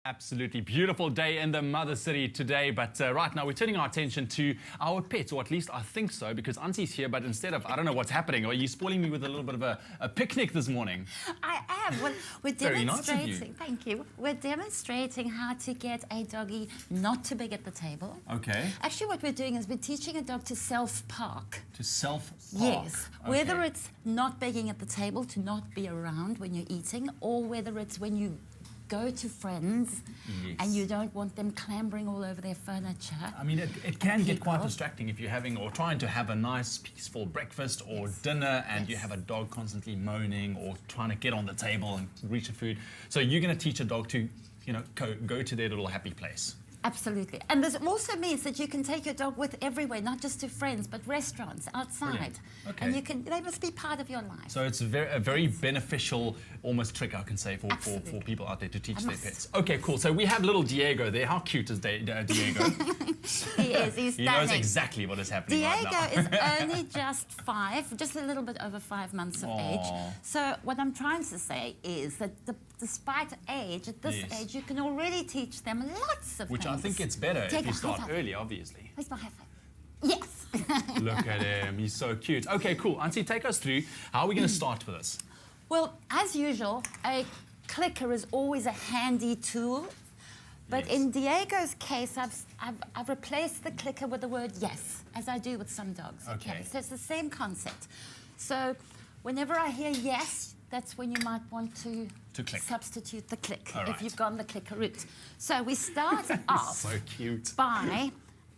Absolutely beautiful day in the mother city today, but right now we're turning our attention to our pets, or at least I think so, because Ansie's here, but instead of, I don't know what's happening. Are you spoiling me with a little bit of a picnic this morning? I am. Well, we're Very demonstrating, nice of you. Thank you. We're demonstrating how to get a doggy not too big at the table. Okay. Actually, what we're doing is we're teaching a dog to self-park. To self-park? Yes. Okay. Whether it's not begging at the table, to not be around when you're eating, or whether it's when you go to friends and you don't want them clambering all over their furniture. I mean, it can get quite distracting if you're having or trying to have a nice, peaceful breakfast or dinner and you have a dog constantly moaning or trying to get on the table and reach the food. So you're going to teach a dog to, you know, go to their little happy place. Absolutely. And this also means that you can take your dog with everywhere, not just to friends, but restaurants, outside. Brilliant. Okay. And they must be part of your life. So it's a very beneficial, almost trick, I can say, for people out there to teach their pets. Okay, cool. So we have little Diego there. How cute is Diego? He is. He's He knows exactly what is happening right now. Diego is only just 5, just a little bit over 5 months of age. So what I'm trying to say is that despite age, at this age, you can already teach them lots of things. I think it's better if you start early, obviously. Where's my high five? Yes. Look at him. He's so cute. Okay, cool. Ansie, take us through. How are we going to start with this? Well, as usual, a clicker is always a handy tool. But in Diego's case, I've replaced the clicker with the word yes, as I do with some dogs. Okay. So it's the same concept. So whenever I hear yes, that's when you might want to click. Substitute the click All right. if you've gone the clicker route. So we start off so cute. by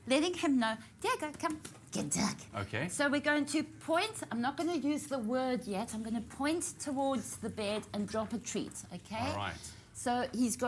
letting him know, Diego, come, get dog. Okay. So we're going to point, I'm not going to use the word yet, I'm going to point towards the bed and drop a treat, okay? All right. So he's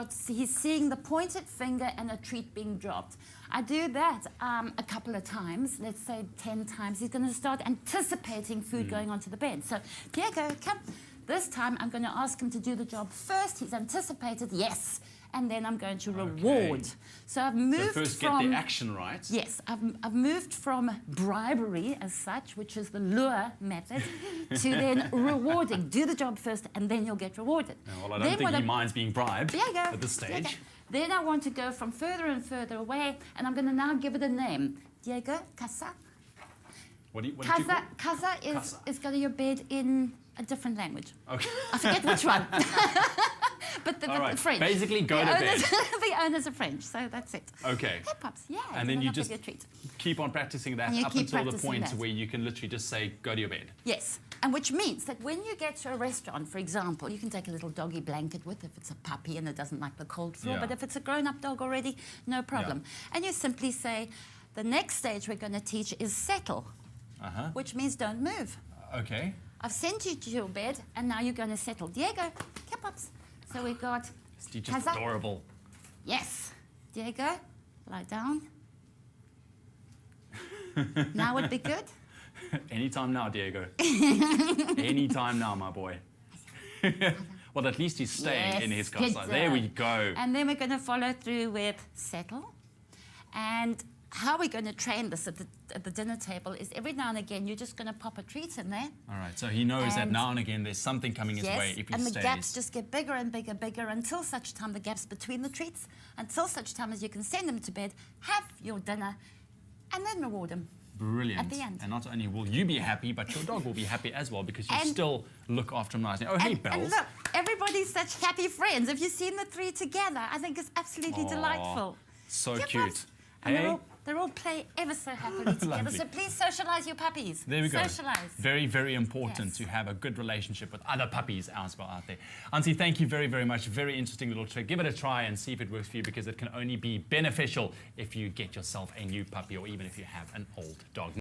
seeing the pointed finger and a treat being dropped. I do that a couple of times, let's say 10 times. He's going to start anticipating food going onto the bed. So, Diego, come. This time I'm going to ask him to do the job first. He's anticipated, yes. And then I'm going to reward. So I've moved first from... get the action right. Yes, I've moved from bribery as such, which is the lure method, to then rewarding. Do the job first and then you'll get rewarded. Well, I don't think he minds being bribed at this stage. Diego. Then I want to go from further and further away, and I'm going to now give it a name. Diego, casa. What did you call it? Casa is go to your bed in a different language. Okay. I forget which one. But the French. Basically, go to bed. The owners are French, so that's it. Okay. Hey, pups, yeah. And then you just keep on practicing that up until the point where you can literally just say, go to your bed. Yes, and which means that when you get to a restaurant, for example, you can take a little doggy blanket with if it's a puppy and it doesn't like the cold floor, but if it's a grown-up dog already, no problem. And you simply say, the next stage we're going to teach is settle, which means don't move. Okay. I've sent you to your bed, and now you're going to settle. Diego, come pups. So we've got... He's just adorable. Yes. Diego, lie down. Now would be good. Anytime now, Diego. Anytime now, my boy. Well, at least he's staying in his casa. There we go. And then we're going to follow through with settle. And how we're going to train this at the dinner table is every now and again you're just going to pop a treat in there. All right, so he knows that now and again there's something coming his way if he and stays. the gaps just get bigger and bigger, bigger until such time, the gaps between the treats, until such time as you can send him to bed, have your dinner, and then reward him. Brilliant. At the end. And not only will you be happy, but your dog will be happy as well because you still look after him nicely. Oh, hey, Bells. And look, everybody's such happy friends. Have you seen the 3 together? I think it's absolutely delightful. So cute. And they all play ever so happily together. So please socialise your puppies. There we go. Socialise. Very, very important to have a good relationship with other puppies as well out there. Ansie, thank you very, very much. Very interesting little trick. Give it a try and see if it works for you because it can only be beneficial if you get yourself a new puppy or even if you have an old dog.